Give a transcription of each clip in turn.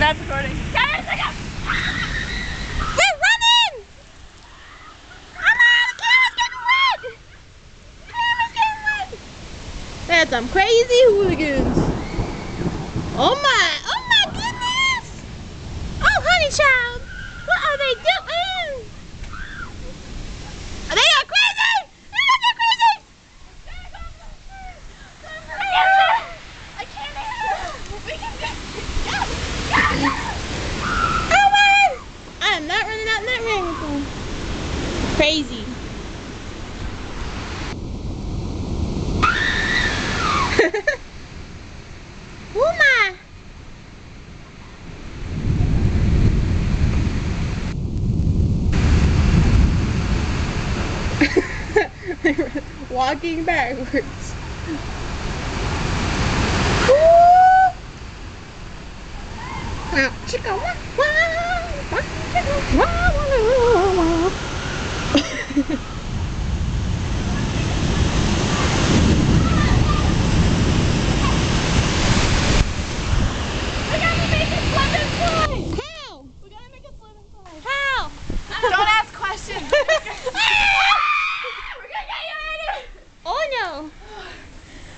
That's recording. We're running! Come on, the camera's getting wet! The camera's getting wet! That's some crazy hooligans. Oh my goodness! Oh, honey child, what are they doing? Are they not crazy? They're not crazy! I can't answer. We can get. I am not running out in that rain with them. Crazy. Oh my. Walking backwards. Chica, wah, wah, chica, wah, wah, wah. Don't ask questions. We're gonna get you in it. Oh no.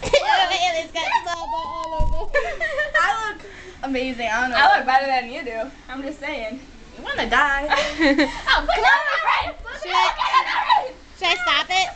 It's got lava all over. I look amazing. I don't know. I look better than you do. I'm just saying. You wanna die? Oh, put it on the rain. Should I stop it?